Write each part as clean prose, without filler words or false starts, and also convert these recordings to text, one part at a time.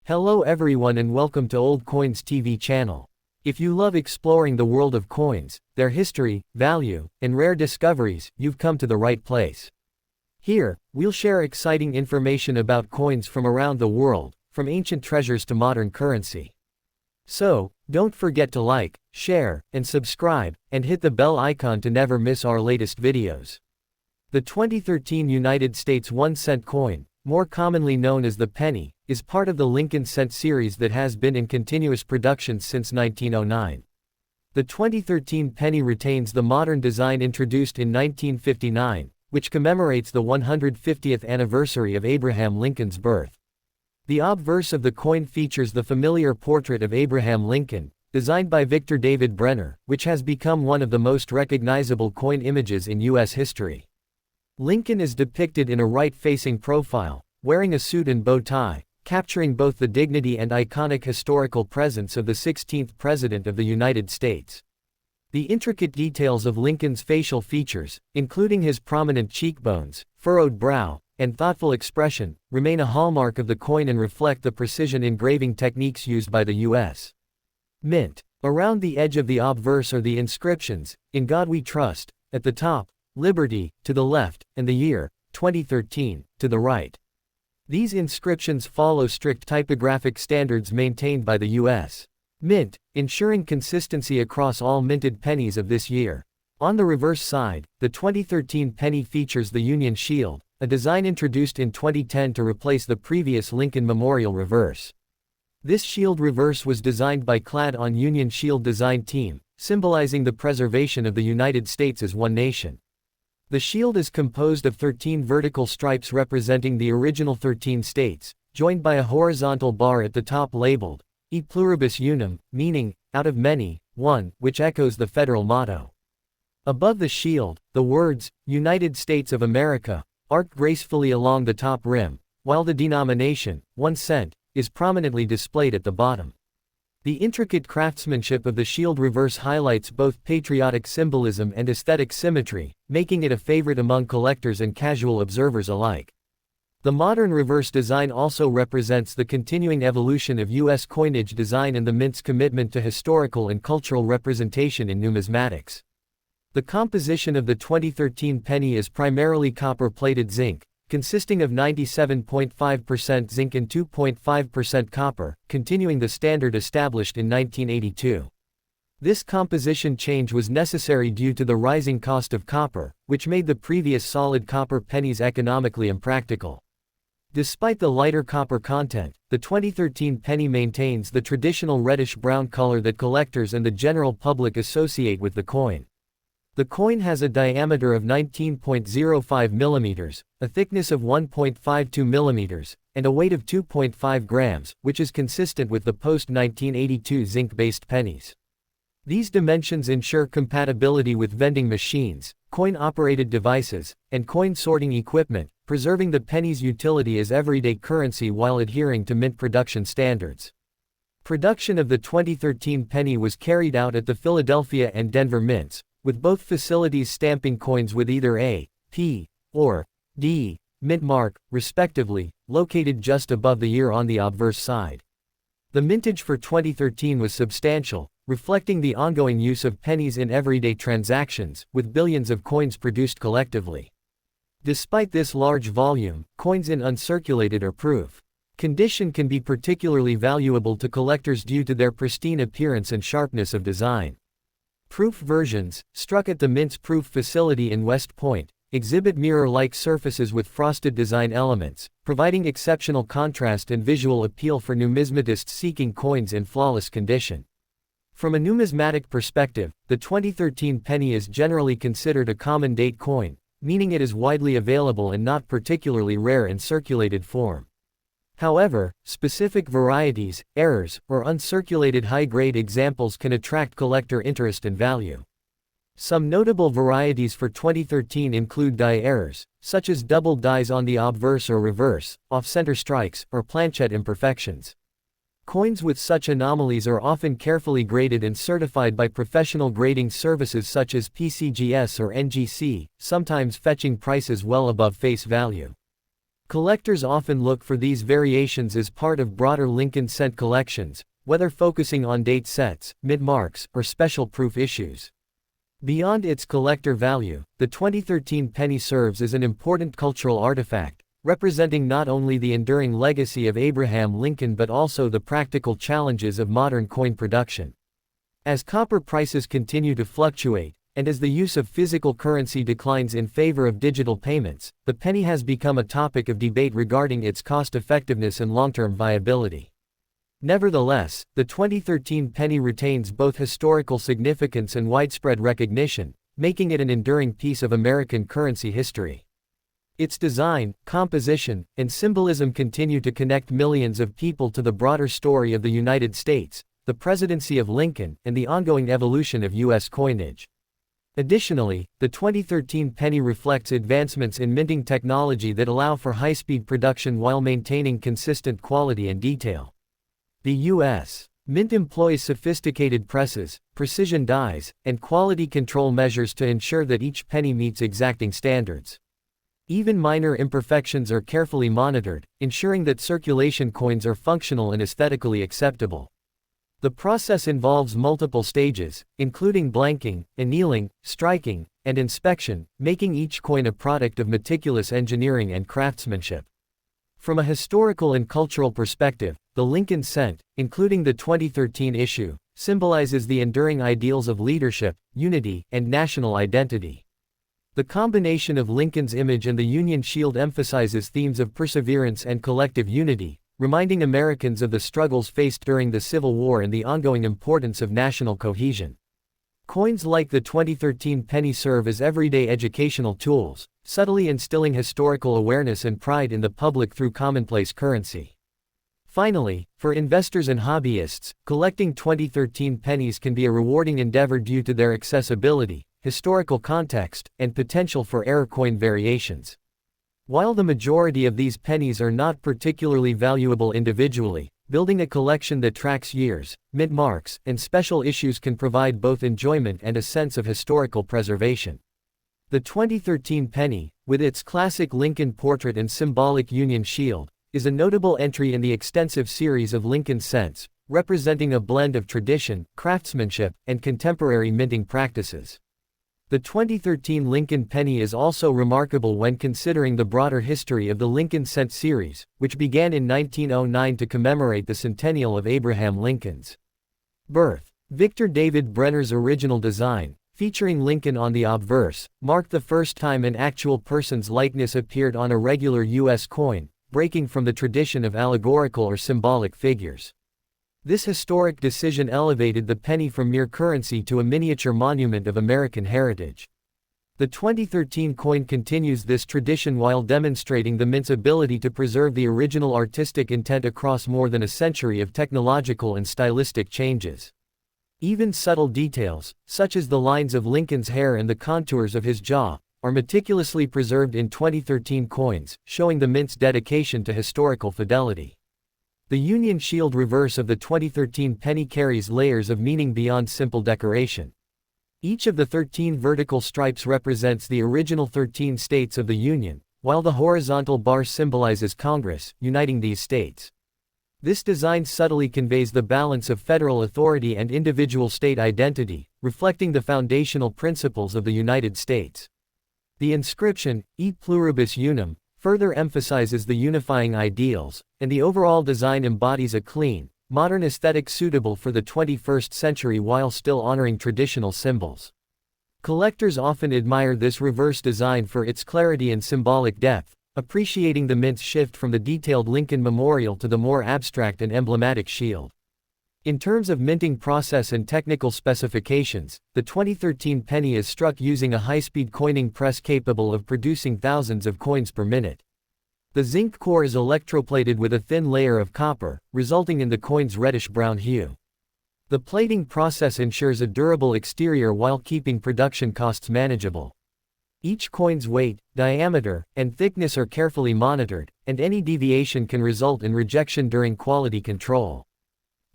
Hello everyone and welcome to Old Coins TV channel. If you love exploring the world of coins, their history, value, and rare discoveries, you've come to the right place. Here, we'll share exciting information about coins from around the world, from ancient treasures to modern currency. So, don't forget to like, share, and subscribe, and hit the bell icon to never miss our latest videos. The 2013 United States 1-cent coin, more commonly known as the penny, is part of the Lincoln cent series that has been in continuous production since 1909. The 2013 penny retains the modern design introduced in 1959, which commemorates the 150th anniversary of Abraham Lincoln's birth. The obverse of the coin features the familiar portrait of Abraham Lincoln, designed by Victor David Brenner, which has become one of the most recognizable coin images in U.S. history. Lincoln is depicted in a right-facing profile, wearing a suit and bow tie, capturing both the dignity and iconic historical presence of the 16th President of the United States. The intricate details of Lincoln's facial features, including his prominent cheekbones, furrowed brow, and thoughtful expression, remain a hallmark of the coin and reflect the precision engraving techniques used by the U.S. Mint. Around the edge of the obverse are the inscriptions, "In God We Trust," at the top, "Liberty," to the left, and the year, 2013, to the right. These inscriptions follow strict typographic standards maintained by the U.S. Mint, ensuring consistency across all minted pennies of this year. On the reverse side, the 2013 penny features the Union Shield, a design introduced in 2010 to replace the previous Lincoln Memorial reverse. This shield reverse was designed by Clad-On Union Shield design team, symbolizing the preservation of the United States as one nation. The shield is composed of 13 vertical stripes representing the original 13 states, joined by a horizontal bar at the top labeled, "E pluribus unum," meaning, "out of many, one," which echoes the federal motto. Above the shield, the words, "United States of America," arc gracefully along the top rim, while the denomination, 1 cent, is prominently displayed at the bottom. The intricate craftsmanship of the shield reverse highlights both patriotic symbolism and aesthetic symmetry, making it a favorite among collectors and casual observers alike. The modern reverse design also represents the continuing evolution of U.S. coinage design and the mint's commitment to historical and cultural representation in numismatics. The composition of the 2013 penny is primarily copper-plated zinc, consisting of 97.5% zinc and 2.5% copper, continuing the standard established in 1982. This composition change was necessary due to the rising cost of copper, which made the previous solid copper pennies economically impractical. Despite the lighter copper content, the 2013 penny maintains the traditional reddish-brown color that collectors and the general public associate with the coin. The coin has a diameter of 19.05 mm, a thickness of 1.52 mm, and a weight of 2.5 grams, which is consistent with the post-1982 zinc-based pennies. These dimensions ensure compatibility with vending machines, coin-operated devices, and coin sorting equipment, preserving the penny's utility as everyday currency while adhering to mint production standards. Production of the 2013 penny was carried out at the Philadelphia and Denver mints, with both facilities stamping coins with either A, P, or D mint mark, respectively, located just above the year on the obverse side. The mintage for 2013 was substantial, reflecting the ongoing use of pennies in everyday transactions, with billions of coins produced collectively. Despite this large volume, coins in uncirculated or proof condition can be particularly valuable to collectors due to their pristine appearance and sharpness of design. Proof versions, struck at the Mint's proof facility in West Point, exhibit mirror-like surfaces with frosted design elements, providing exceptional contrast and visual appeal for numismatists seeking coins in flawless condition. From a numismatic perspective, the 2013 penny is generally considered a common date coin, meaning it is widely available and not particularly rare in circulated form. However, specific varieties, errors, or uncirculated high-grade examples can attract collector interest and value. Some notable varieties for 2013 include die errors, such as double dies on the obverse or reverse, off-center strikes, or planchet imperfections. Coins with such anomalies are often carefully graded and certified by professional grading services such as PCGS or NGC, sometimes fetching prices well above face value. Collectors often look for these variations as part of broader Lincoln cent collections, whether focusing on date sets, mint-marks, or special proof issues. Beyond its collector value, the 2013 penny serves as an important cultural artifact, representing not only the enduring legacy of Abraham Lincoln but also the practical challenges of modern coin production. As copper prices continue to fluctuate, and as the use of physical currency declines in favor of digital payments, the penny has become a topic of debate regarding its cost-effectiveness and long-term viability. Nevertheless, the 2013 penny retains both historical significance and widespread recognition, making it an enduring piece of American currency history. Its design, composition, and symbolism continue to connect millions of people to the broader story of the United States, the presidency of Lincoln, and the ongoing evolution of U.S. coinage. Additionally, the 2013 penny reflects advancements in minting technology that allow for high-speed production while maintaining consistent quality and detail. The U.S. Mint employs sophisticated presses, precision dies, and quality control measures to ensure that each penny meets exacting standards. Even minor imperfections are carefully monitored, ensuring that circulation coins are functional and aesthetically acceptable. The process involves multiple stages, including blanking, annealing, striking, and inspection, making each coin a product of meticulous engineering and craftsmanship. From a historical and cultural perspective, the Lincoln cent, including the 2013 issue, symbolizes the enduring ideals of leadership, unity, and national identity. The combination of Lincoln's image and the Union Shield emphasizes themes of perseverance and collective unity, reminding Americans of the struggles faced during the Civil War and the ongoing importance of national cohesion. Coins like the 2013 penny serve as everyday educational tools, subtly instilling historical awareness and pride in the public through commonplace currency. Finally, for investors and hobbyists, collecting 2013 pennies can be a rewarding endeavor due to their accessibility, historical context, and potential for rare coin variations. While the majority of these pennies are not particularly valuable individually, building a collection that tracks years, mint marks, and special issues can provide both enjoyment and a sense of historical preservation. The 2013 penny, with its classic Lincoln portrait and symbolic Union Shield, is a notable entry in the extensive series of Lincoln cents, representing a blend of tradition, craftsmanship, and contemporary minting practices. The 2013 Lincoln penny is also remarkable when considering the broader history of the Lincoln cent series, which began in 1909 to commemorate the centennial of Abraham Lincoln's birth. Victor David Brenner's original design, featuring Lincoln on the obverse, marked the first time an actual person's likeness appeared on a regular U.S. coin, breaking from the tradition of allegorical or symbolic figures. This historic decision elevated the penny from mere currency to a miniature monument of American heritage. The 2013 coin continues this tradition while demonstrating the mint's ability to preserve the original artistic intent across more than a century of technological and stylistic changes. Even subtle details, such as the lines of Lincoln's hair and the contours of his jaw, are meticulously preserved in 2013 coins, showing the mint's dedication to historical fidelity. The Union Shield reverse of the 2013 penny carries layers of meaning beyond simple decoration. Each of the 13 vertical stripes represents the original 13 states of the Union, while the horizontal bar symbolizes Congress, uniting these states. This design subtly conveys the balance of federal authority and individual state identity, reflecting the foundational principles of the United States. The inscription, E pluribus unum, further emphasizes the unifying ideals, and the overall design embodies a clean, modern aesthetic suitable for the 21st century while still honoring traditional symbols. Collectors often admire this reverse design for its clarity and symbolic depth, appreciating the mint's shift from the detailed Lincoln memorial to the more abstract and emblematic shield. In terms of minting process and technical specifications, the 2013 penny is struck using a high-speed coining press capable of producing thousands of coins per minute. The zinc core is electroplated with a thin layer of copper, resulting in the coin's reddish-brown hue. The plating process ensures a durable exterior while keeping production costs manageable. Each coin's weight, diameter, and thickness are carefully monitored, and any deviation can result in rejection during quality control.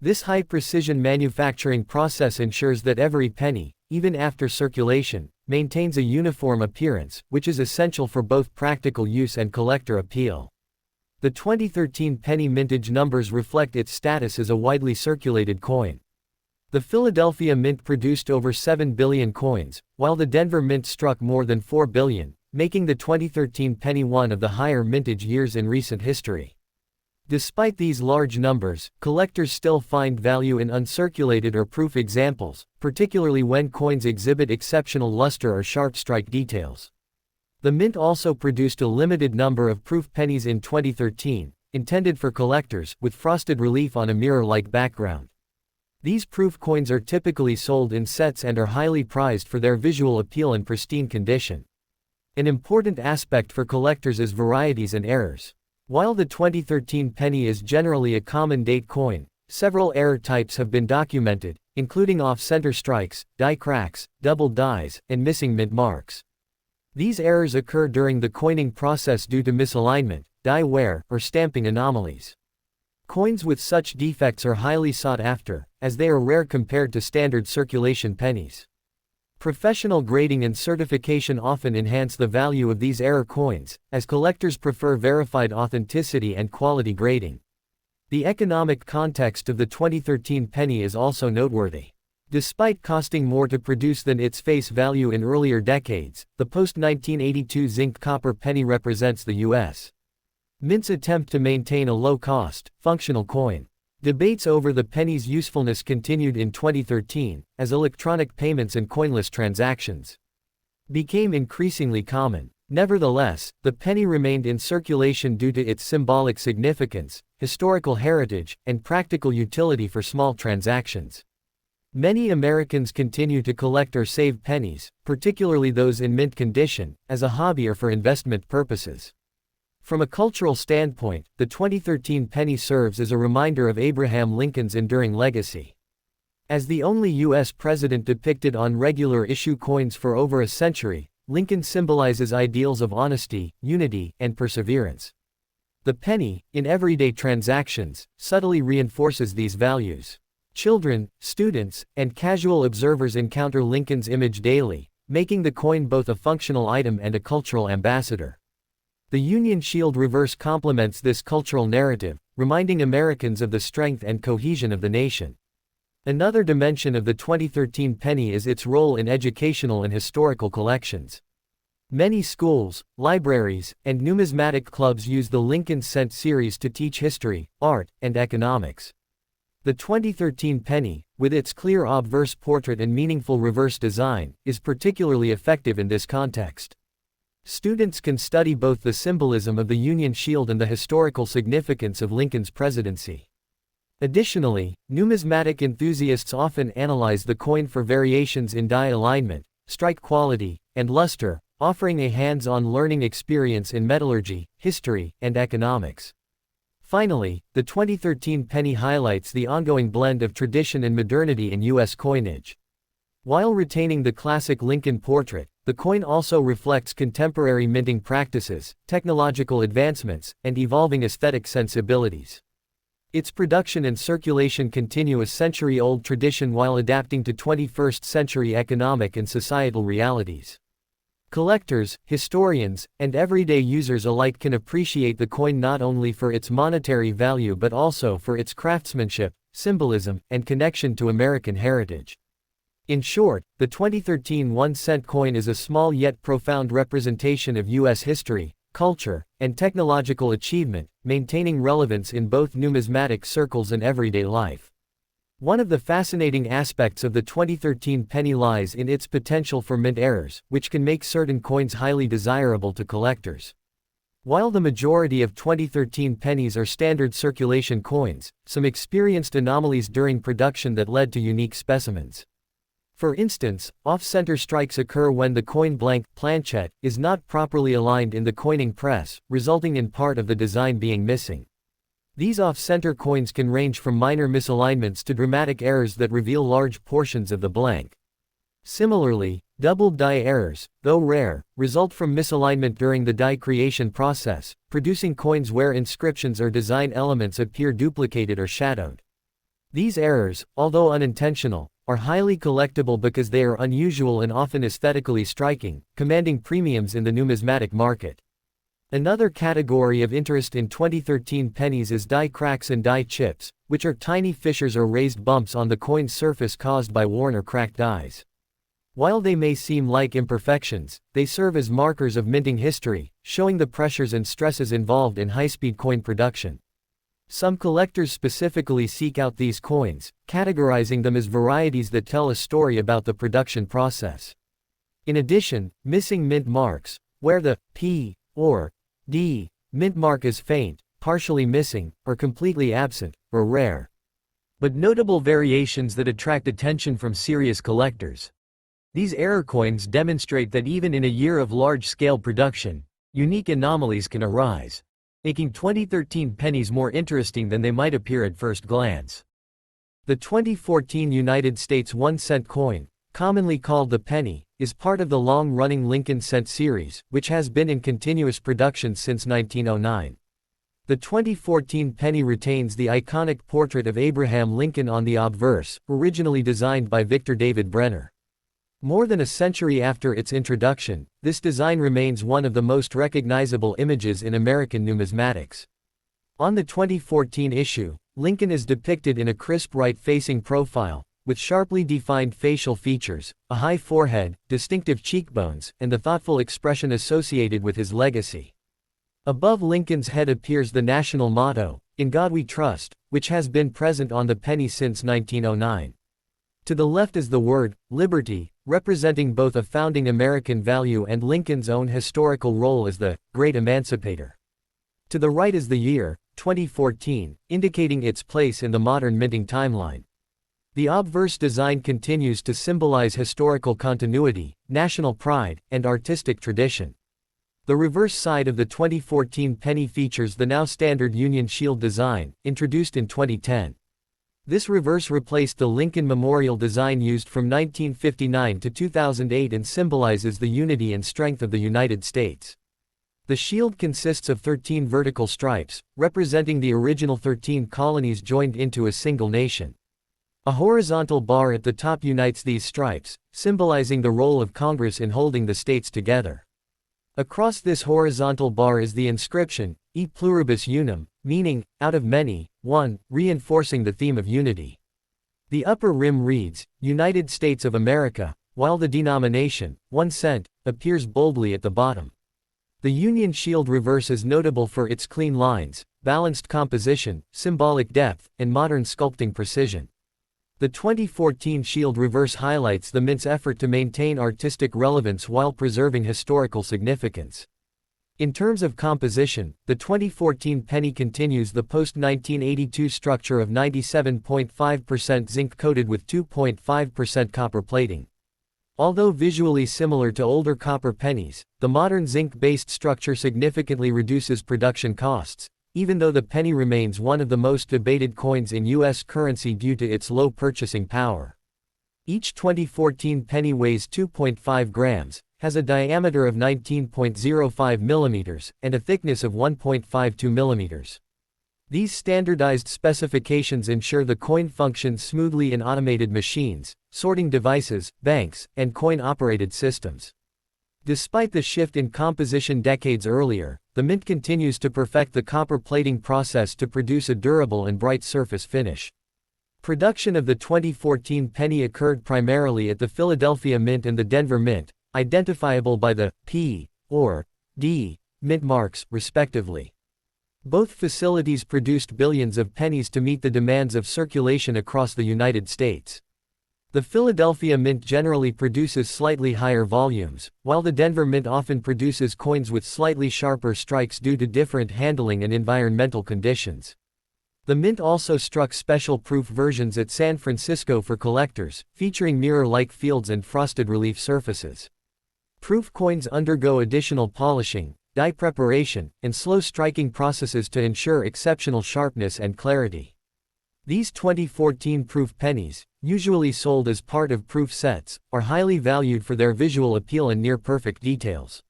This high-precision manufacturing process ensures that every penny, even after circulation, maintains a uniform appearance, which is essential for both practical use and collector appeal. The 2013 penny mintage numbers reflect its status as a widely circulated coin. The Philadelphia Mint produced over 7 billion coins, while the Denver Mint struck more than 4 billion, making the 2013 penny one of the higher mintage years in recent history. Despite these large numbers, collectors still find value in uncirculated or proof examples, particularly when coins exhibit exceptional luster or sharp strike details. The Mint also produced a limited number of proof pennies in 2013, intended for collectors, with frosted relief on a mirror-like background. These proof coins are typically sold in sets and are highly prized for their visual appeal and pristine condition. An important aspect for collectors is varieties and errors. While the 2013 penny is generally a common date coin, several error types have been documented, including off-center strikes, die cracks, double dies, and missing mint marks. These errors occur during the coining process due to misalignment, die wear, or stamping anomalies. Coins with such defects are highly sought after, as they are rare compared to standard circulation pennies. Professional grading and certification often enhance the value of these error coins, as collectors prefer verified authenticity and quality grading. The economic context of the 2013 penny is also noteworthy. Despite costing more to produce than its face value in earlier decades, the post-1982 zinc copper penny represents the U.S. Mint's attempt to maintain a low-cost, functional coin. Debates over the penny's usefulness continued in 2013, as electronic payments and coinless transactions became increasingly common. Nevertheless, the penny remained in circulation due to its symbolic significance, historical heritage, and practical utility for small transactions. Many Americans continue to collect or save pennies, particularly those in mint condition, as a hobby or for investment purposes. From a cultural standpoint, the 2013 penny serves as a reminder of Abraham Lincoln's enduring legacy. As the only U.S. president depicted on regular issue coins for over a century, Lincoln symbolizes ideals of honesty, unity, and perseverance. The penny, in everyday transactions, subtly reinforces these values. Children, students, and casual observers encounter Lincoln's image daily, making the coin both a functional item and a cultural ambassador. The Union Shield reverse complements this cultural narrative, reminding Americans of the strength and cohesion of the nation. Another dimension of the 2013 penny is its role in educational and historical collections. Many schools, libraries, and numismatic clubs use the Lincoln Cent series to teach history, art, and economics. The 2013 penny, with its clear obverse portrait and meaningful reverse design, is particularly effective in this context. Students can study both the symbolism of the Union Shield and the historical significance of Lincoln's presidency. Additionally, numismatic enthusiasts often analyze the coin for variations in die alignment, strike quality, and luster, offering a hands-on learning experience in metallurgy, history, and economics. Finally, the 2013 penny highlights the ongoing blend of tradition and modernity in U.S. coinage. While retaining the classic Lincoln portrait, the coin also reflects contemporary minting practices, technological advancements, and evolving aesthetic sensibilities. Its production and circulation continue a century-old tradition while adapting to 21st-century economic and societal realities. Collectors, historians, and everyday users alike can appreciate the coin not only for its monetary value but also for its craftsmanship, symbolism, and connection to American heritage. In short, the 2013 1-cent coin is a small yet profound representation of U.S. history, culture, and technological achievement, maintaining relevance in both numismatic circles and everyday life. One of the fascinating aspects of the 2013 penny lies in its potential for mint errors, which can make certain coins highly desirable to collectors. While the majority of 2013 pennies are standard circulation coins, some experienced anomalies during production that led to unique specimens. For instance, off-center strikes occur when the coin blank planchette is not properly aligned in the coining press, resulting in part of the design being missing. These off-center coins can range from minor misalignments to dramatic errors that reveal large portions of the blank. Similarly, double die errors, though rare, result from misalignment during the die creation process, producing coins where inscriptions or design elements appear duplicated or shadowed. These errors, although unintentional, are highly collectible because they are unusual and often aesthetically striking, commanding premiums in the numismatic market. Another category of interest in 2013 pennies is die cracks and die chips, which are tiny fissures or raised bumps on the coin's surface caused by worn or cracked dies. While they may seem like imperfections, they serve as markers of minting history, showing the pressures and stresses involved in high-speed coin production. Some collectors specifically seek out these coins, categorizing them as varieties that tell a story about the production process. In addition, missing mint marks, where the P or D mint mark is faint, partially missing, or completely absent, are rare. But notable variations that attract attention from serious collectors. These error coins demonstrate that even in a year of large-scale production, unique anomalies can arise, making 2013 pennies more interesting than they might appear at first glance. The 2014 United States 1-cent coin, commonly called the penny, is part of the long-running Lincoln cent series, which has been in continuous production since 1909. The 2014 penny retains the iconic portrait of Abraham Lincoln on the obverse, originally designed by Victor David Brenner. More than a century after its introduction, this design remains one of the most recognizable images in American numismatics. On the 2014 issue, Lincoln is depicted in a crisp right-facing profile, with sharply defined facial features, a high forehead, distinctive cheekbones, and the thoughtful expression associated with his legacy. Above Lincoln's head appears the national motto, "In God We Trust," which has been present on the penny since 1909. To the left is the word, liberty, representing both a founding American value and Lincoln's own historical role as the great emancipator. To the right is the year, 2014, indicating its place in the modern minting timeline. The obverse design continues to symbolize historical continuity, national pride, and artistic tradition. The reverse side of the 2014 penny features the now standard Union Shield design, introduced in 2010. This reverse replaced the Lincoln Memorial design used from 1959 to 2008 and symbolizes the unity and strength of the United States. The shield consists of 13 vertical stripes, representing the original 13 colonies joined into a single nation. A horizontal bar at the top unites these stripes, symbolizing the role of Congress in holding the states together. Across this horizontal bar is the inscription, E pluribus unum, meaning, out of many, one, reinforcing the theme of unity. The upper rim reads, United States of America, while the denomination, 1 cent, appears boldly at the bottom. The Union Shield reverse is notable for its clean lines, balanced composition, symbolic depth, and modern sculpting precision. The 2014 Shield reverse highlights the mint's effort to maintain artistic relevance while preserving historical significance. In terms of composition, the 2014 penny continues the post-1982 structure of 97.5% zinc coated with 2.5% copper plating. Although visually similar to older copper pennies, the modern zinc-based structure significantly reduces production costs, even though the penny remains one of the most debated coins in U.S. currency due to its low purchasing power. Each 2014 penny weighs 2.5 grams, has a diameter of 19.05 millimeters, and a thickness of 1.52 millimeters. These standardized specifications ensure the coin functions smoothly in automated machines, sorting devices, banks, and coin-operated systems. Despite the shift in composition decades earlier, the mint continues to perfect the copper plating process to produce a durable and bright surface finish. Production of the 2014 penny occurred primarily at the Philadelphia Mint and the Denver Mint, identifiable by the P or D mint marks, respectively. Both facilities produced billions of pennies to meet the demands of circulation across the United States. The Philadelphia Mint generally produces slightly higher volumes, while the Denver Mint often produces coins with slightly sharper strikes due to different handling and environmental conditions. The Mint also struck special proof versions at San Francisco for collectors, featuring mirror-like fields and frosted relief surfaces. Proof coins undergo additional polishing, die preparation, and slow striking processes to ensure exceptional sharpness and clarity. These 2014 proof pennies, usually sold as part of proof sets, are highly valued for their visual appeal and near-perfect details.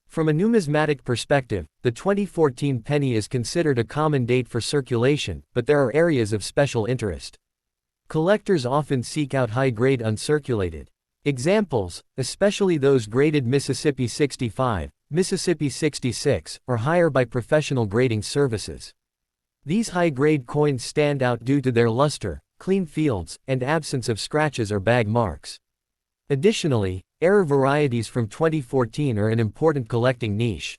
From a numismatic perspective, the 2014 penny is considered a common date for circulation, but there are areas of special interest. Collectors often seek out high-grade uncirculated examples, especially those graded Mississippi 65, Mississippi 66, or higher by professional grading services. These high-grade coins stand out due to their luster, clean fields, and absence of scratches or bag marks. Additionally, error varieties from 2014 are an important collecting niche.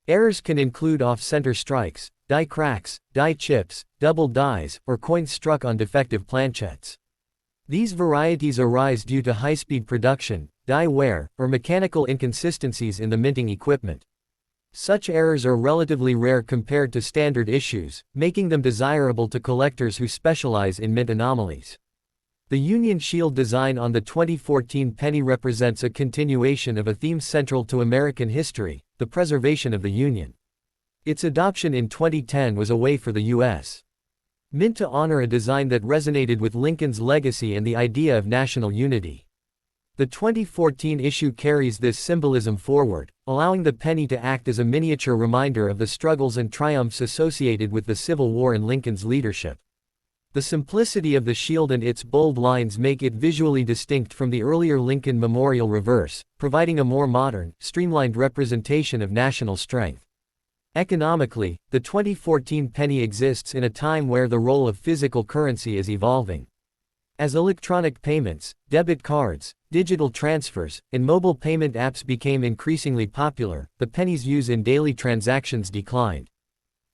Errors can include off-center strikes, die cracks, die chips, double dies, or coins struck on defective planchettes. These varieties arise due to high-speed production, die wear, or mechanical inconsistencies in the minting equipment. Such errors are relatively rare compared to standard issues, making them desirable to collectors who specialize in mint anomalies. The Union Shield design on the 2014 penny represents a continuation of a theme central to American history, the preservation of the Union. Its adoption in 2010 was a way for the U.S. Mint to honor a design that resonated with Lincoln's legacy and the idea of national unity. The 2014 issue carries this symbolism forward, allowing the penny to act as a miniature reminder of the struggles and triumphs associated with the Civil War and Lincoln's leadership. The simplicity of the shield and its bold lines make it visually distinct from the earlier Lincoln Memorial reverse, providing a more modern, streamlined representation of national strength. Economically, the 2014 penny exists in a time where the role of physical currency is evolving. As electronic payments, debit cards, digital transfers, and mobile payment apps became increasingly popular, the penny's use in daily transactions declined.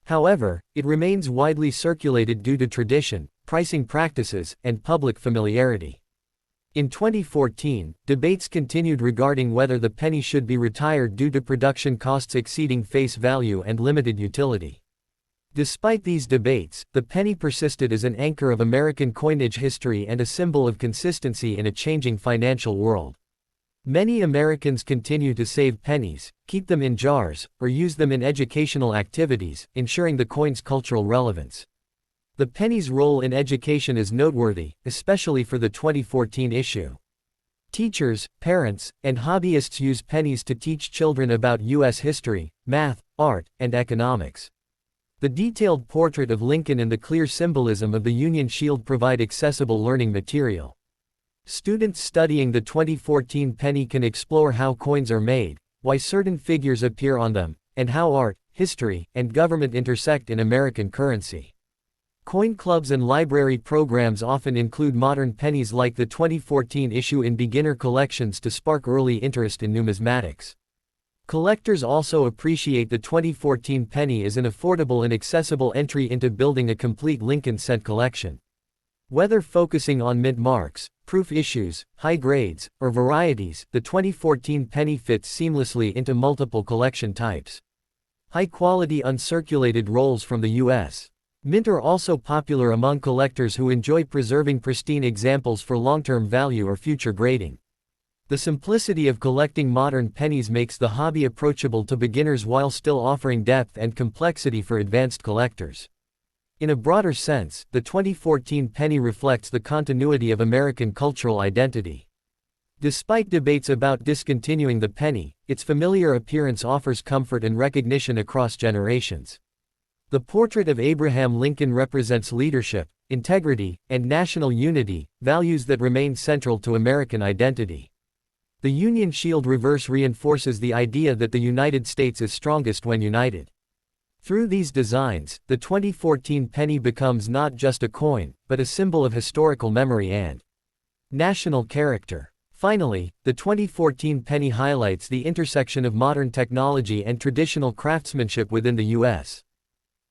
However, it remains widely circulated due to tradition, pricing practices, and public familiarity. In 2014, debates continued regarding whether the penny should be retired due to production costs exceeding face value and limited utility. Despite these debates, the penny persisted as an anchor of American coinage history and a symbol of consistency in a changing financial world. Many Americans continue to save pennies, keep them in jars, or use them in educational activities, ensuring the coin's cultural relevance. The penny's role in education is noteworthy, especially for the 2014 issue. Teachers, parents, and hobbyists use pennies to teach children about U.S. history, math, art, and economics. The detailed portrait of Lincoln and the clear symbolism of the Union Shield provide accessible learning material. Students studying the 2014 penny can explore how coins are made, why certain figures appear on them, and how art, history, and government intersect in American currency. Coin clubs and library programs often include modern pennies like the 2014 issue in beginner collections to spark early interest in numismatics. Collectors also appreciate the 2014 penny as an affordable and accessible entry into building a complete Lincoln cent collection. Whether focusing on mint marks, proof issues, high grades, or varieties, the 2014 penny fits seamlessly into multiple collection types. High-quality uncirculated rolls from the U.S. Mint are also popular among collectors who enjoy preserving pristine examples for long-term value or future grading. The simplicity of collecting modern pennies makes the hobby approachable to beginners while still offering depth and complexity for advanced collectors. In a broader sense, the 2014 penny reflects the continuity of American cultural identity. Despite debates about discontinuing the penny, its familiar appearance offers comfort and recognition across generations. The portrait of Abraham Lincoln represents leadership, integrity, and national unity, values that remain central to American identity. The Union Shield reverse reinforces the idea that the United States is strongest when united. Through these designs, the 2014 penny becomes not just a coin, but a symbol of historical memory and national character. Finally, the 2014 penny highlights the intersection of modern technology and traditional craftsmanship within the U.S.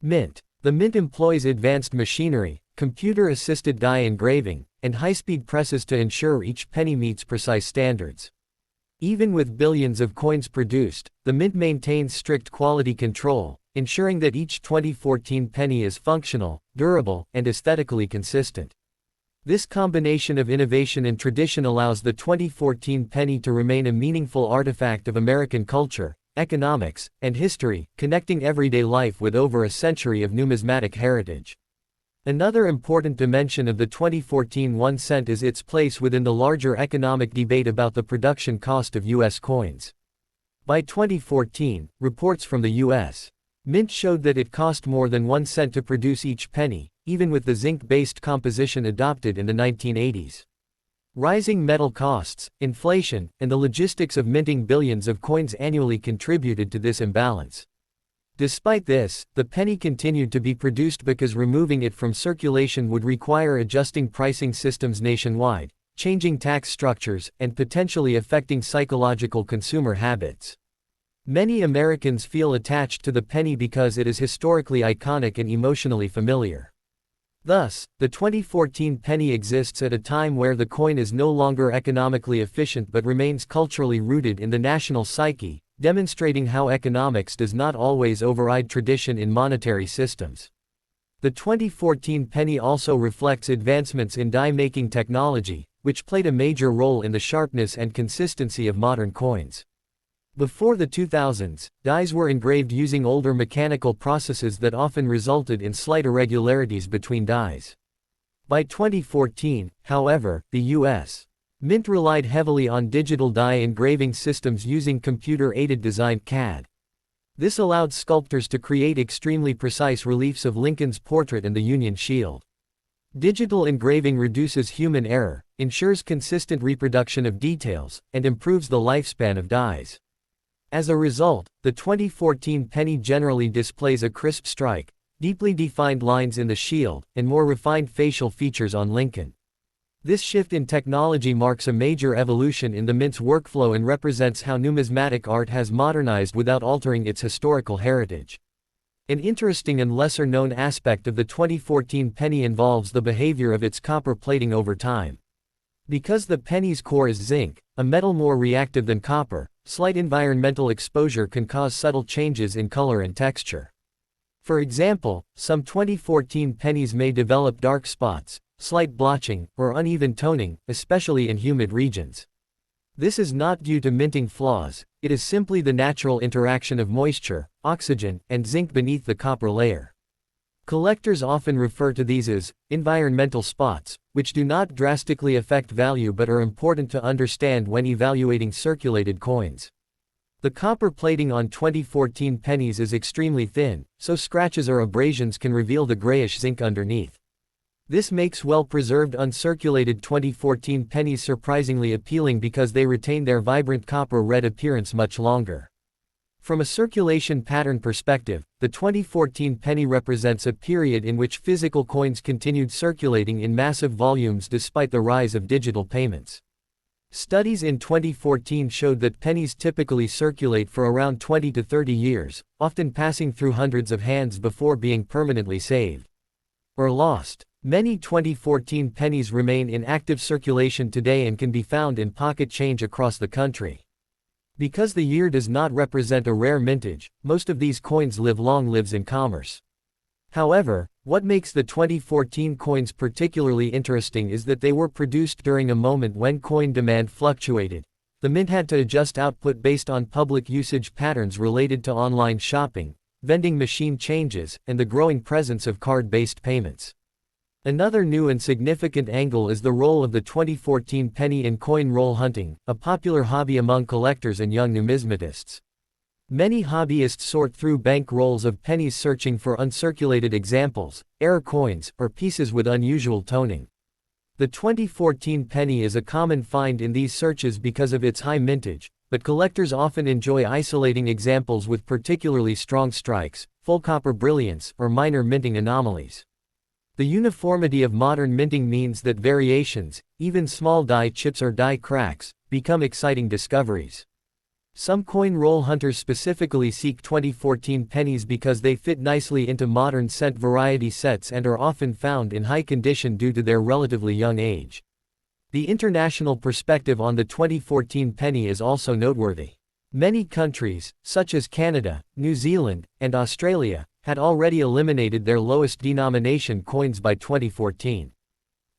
Mint. The mint employs advanced machinery, computer-assisted die engraving, and high-speed presses to ensure each penny meets precise standards. Even with billions of coins produced, the mint maintains strict quality control, ensuring that each 2014 penny is functional, durable, and aesthetically consistent. This combination of innovation and tradition allows the 2014 penny to remain a meaningful artifact of American culture, economics, and history, connecting everyday life with over a century of numismatic heritage. Another important dimension of the 2014 1 cent is its place within the larger economic debate about the production cost of U.S. coins. By 2014, reports from the U.S. Mint showed that it cost more than 1 cent to produce each penny, even with the zinc-based composition adopted in the 1980s. Rising metal costs, inflation, and the logistics of minting billions of coins annually contributed to this imbalance. Despite this, the penny continued to be produced because removing it from circulation would require adjusting pricing systems nationwide, changing tax structures, and potentially affecting psychological consumer habits. Many Americans feel attached to the penny because it is historically iconic and emotionally familiar. Thus, the 2014 penny exists at a time where the coin is no longer economically efficient but remains culturally rooted in the national psyche, demonstrating how economics does not always override tradition in monetary systems. The 2014 penny also reflects advancements in die-making technology, which played a major role in the sharpness and consistency of modern coins. Before the 2000s, dies were engraved using older mechanical processes that often resulted in slight irregularities between dies. By 2014, however, the U.S. Mint relied heavily on digital die engraving systems using computer-aided design (CAD). This allowed sculptors to create extremely precise reliefs of Lincoln's portrait and the Union Shield. Digital engraving reduces human error, ensures consistent reproduction of details, and improves the lifespan of dies. As a result, the 2014 penny generally displays a crisp strike, deeply defined lines in the shield, and more refined facial features on Lincoln. This shift in technology marks a major evolution in the mint's workflow and represents how numismatic art has modernized without altering its historical heritage. An interesting and lesser-known aspect of the 2014 penny involves the behavior of its copper plating over time. Because the penny's core is zinc, a metal more reactive than copper, slight environmental exposure can cause subtle changes in color and texture. For example, some 2014 pennies may develop dark spots, slight blotching, or uneven toning, especially in humid regions. This is not due to minting flaws, it is simply the natural interaction of moisture, oxygen, and zinc beneath the copper layer. Collectors often refer to these as environmental spots, which do not drastically affect value but are important to understand when evaluating circulated coins. The copper plating on 2014 pennies is extremely thin, so scratches or abrasions can reveal the grayish zinc underneath. This makes well-preserved uncirculated 2014 pennies surprisingly appealing because they retain their vibrant copper red appearance much longer. From a circulation pattern perspective, the 2014 penny represents a period in which physical coins continued circulating in massive volumes despite the rise of digital payments. Studies in 2014 showed that pennies typically circulate for around 20 to 30 years, often passing through hundreds of hands before being permanently saved or lost. Many 2014 pennies remain in active circulation today and can be found in pocket change across the country. Because the year does not represent a rare mintage, most of these coins live long lives in commerce. However, what makes the 2014 coins particularly interesting is that they were produced during a moment when coin demand fluctuated. The mint had to adjust output based on public usage patterns related to online shopping, vending machine changes, and the growing presence of card-based payments. Another new and significant angle is the role of the 2014 penny in coin roll hunting, a popular hobby among collectors and young numismatists. Many hobbyists sort through bank rolls of pennies searching for uncirculated examples, error coins, or pieces with unusual toning. The 2014 penny is a common find in these searches because of its high mintage, but collectors often enjoy isolating examples with particularly strong strikes, full copper brilliance, or minor minting anomalies. The uniformity of modern minting means that variations, even small die chips or die cracks, become exciting discoveries. Some coin roll hunters specifically seek 2014 pennies because they fit nicely into modern cent variety sets and are often found in high condition due to their relatively young age. The international perspective on the 2014 penny is also noteworthy. Many countries, such as Canada, New Zealand, and Australia, had already eliminated their lowest denomination coins by 2014.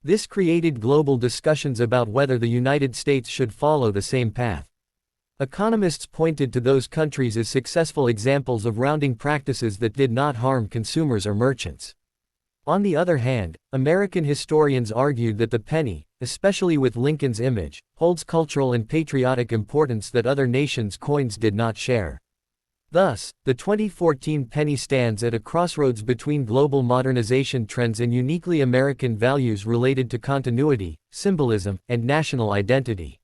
This created global discussions about whether the United States should follow the same path. Economists pointed to those countries as successful examples of rounding practices that did not harm consumers or merchants. On the other hand, American historians argued that the penny, especially with Lincoln's image, holds cultural and patriotic importance that other nations' coins did not share. Thus, the 2014 penny stands at a crossroads between global modernization trends and uniquely American values related to continuity, symbolism, and national identity.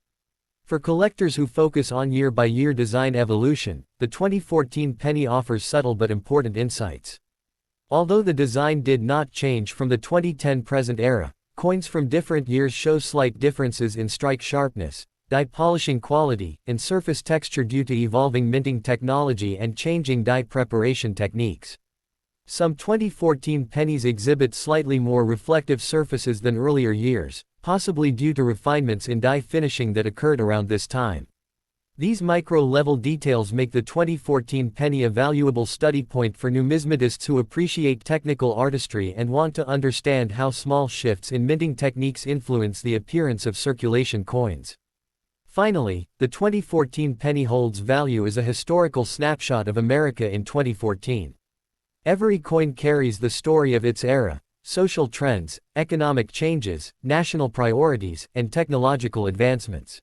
For collectors who focus on year-by-year design evolution, the 2014 penny offers subtle but important insights. Although the design did not change from the 2010 present era, coins from different years show slight differences in strike sharpness, die polishing quality, and surface texture due to evolving minting technology and changing die preparation techniques. Some 2014 pennies exhibit slightly more reflective surfaces than earlier years, possibly due to refinements in die finishing that occurred around this time. These micro-level details make the 2014 penny a valuable study point for numismatists who appreciate technical artistry and want to understand how small shifts in minting techniques influence the appearance of circulation coins. Finally, the 2014 penny holds value as a historical snapshot of America in 2014. Every coin carries the story of its era, social trends, economic changes, national priorities, and technological advancements.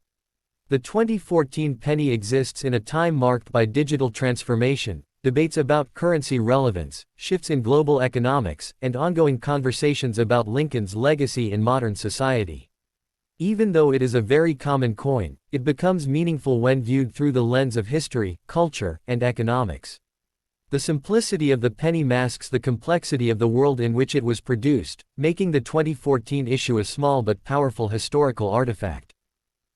The 2014 penny exists in a time marked by digital transformation, debates about currency relevance, shifts in global economics, and ongoing conversations about Lincoln's legacy in modern society. Even though it is a very common coin, it becomes meaningful when viewed through the lens of history, culture, and economics. The simplicity of the penny masks the complexity of the world in which it was produced, making the 2014 issue a small but powerful historical artifact.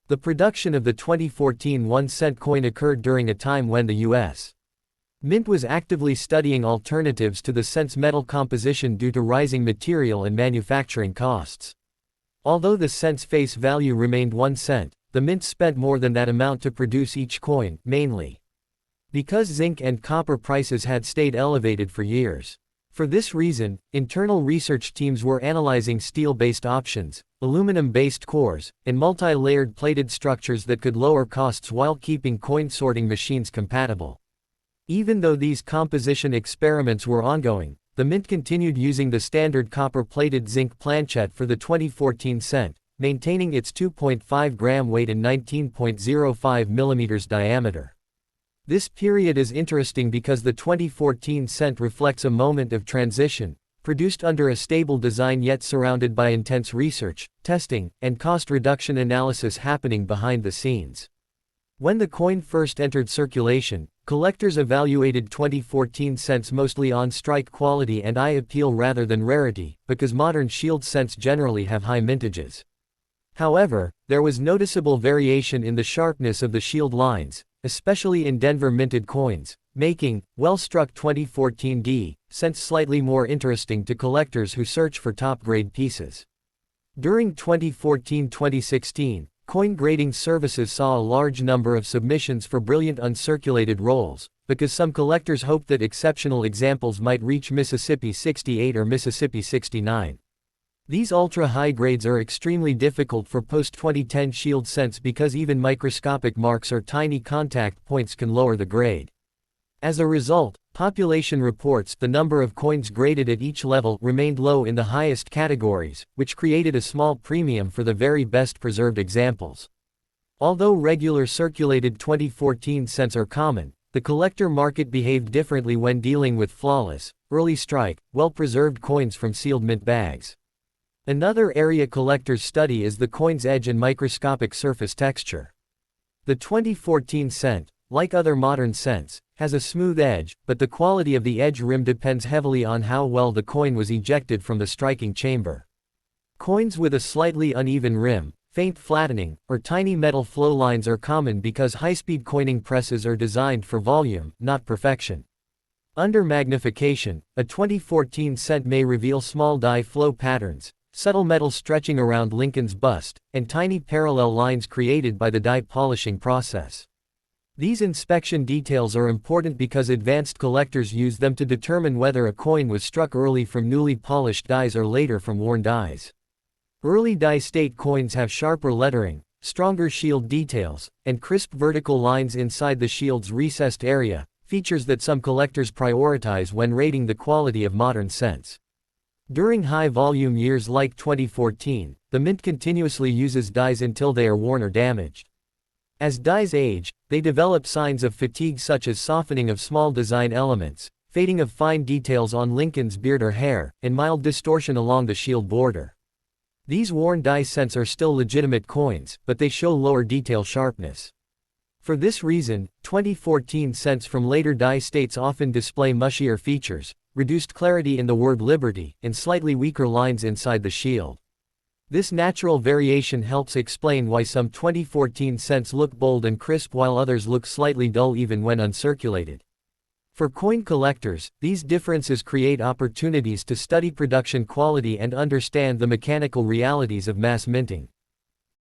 The production of the 2014 1-cent coin occurred during a time when the U.S. Mint was actively studying alternatives to the cent's metal composition due to rising material and manufacturing costs. Although the cent's face value remained 1 cent, the mint spent more than that amount to produce each coin, mainly because zinc and copper prices had stayed elevated for years. For this reason, internal research teams were analyzing steel-based options, aluminum-based cores, and multi-layered plated structures that could lower costs while keeping coin sorting machines compatible. Even though these composition experiments were ongoing, the mint continued using the standard copper-plated zinc planchette for the 2014 cent, maintaining its 2.5 gram weight and 19.05 mm diameter. This period is interesting because the 2014 cent reflects a moment of transition, produced under a stable design yet surrounded by intense research, testing, and cost reduction analysis happening behind the scenes. When the coin first entered circulation, collectors evaluated 2014 cents mostly on strike quality and eye appeal rather than rarity, because modern shield cents generally have high mintages. However, there was noticeable variation in the sharpness of the shield lines, especially in Denver minted coins, making well-struck 2014 D cents slightly more interesting to collectors who search for top-grade pieces. During 2014-2016, coin grading services saw a large number of submissions for brilliant uncirculated rolls, because some collectors hoped that exceptional examples might reach Mississippi 68 or Mississippi 69. These ultra-high grades are extremely difficult for post-2010 shield cents because even microscopic marks or tiny contact points can lower the grade. As a result, population reports the number of coins graded at each level remained low in the highest categories, which created a small premium for the very best preserved examples. Although regular circulated 2014 cents are common, the collector market behaved differently when dealing with flawless, early strike, well-preserved coins from sealed mint bags. Another area collectors study is the coin's edge and microscopic surface texture. The 2014 cent, like other modern cents, has a smooth edge, but the quality of the edge rim depends heavily on how well the coin was ejected from the striking chamber. Coins with a slightly uneven rim, faint flattening, or tiny metal flow lines are common because high-speed coining presses are designed for volume, not perfection. Under magnification, a 2014 cent may reveal small die flow patterns, subtle metal stretching around Lincoln's bust, and tiny parallel lines created by the die polishing process. These inspection details are important because advanced collectors use them to determine whether a coin was struck early from newly polished dies or later from worn dies. Early die-state coins have sharper lettering, stronger shield details, and crisp vertical lines inside the shield's recessed area, features that some collectors prioritize when rating the quality of modern cents. During high-volume years like 2014, the mint continuously uses dies until they are worn or damaged. As dies age, they develop signs of fatigue such as softening of small design elements, fading of fine details on Lincoln's beard or hair, and mild distortion along the shield border. These worn die cents are still legitimate coins, but they show lower detail sharpness. For this reason, 2014 cents from later die states often display mushier features, reduced clarity in the word liberty, and slightly weaker lines inside the shield. This natural variation helps explain why some 2014 cents look bold and crisp while others look slightly dull even when uncirculated. For coin collectors, these differences create opportunities to study production quality and understand the mechanical realities of mass minting.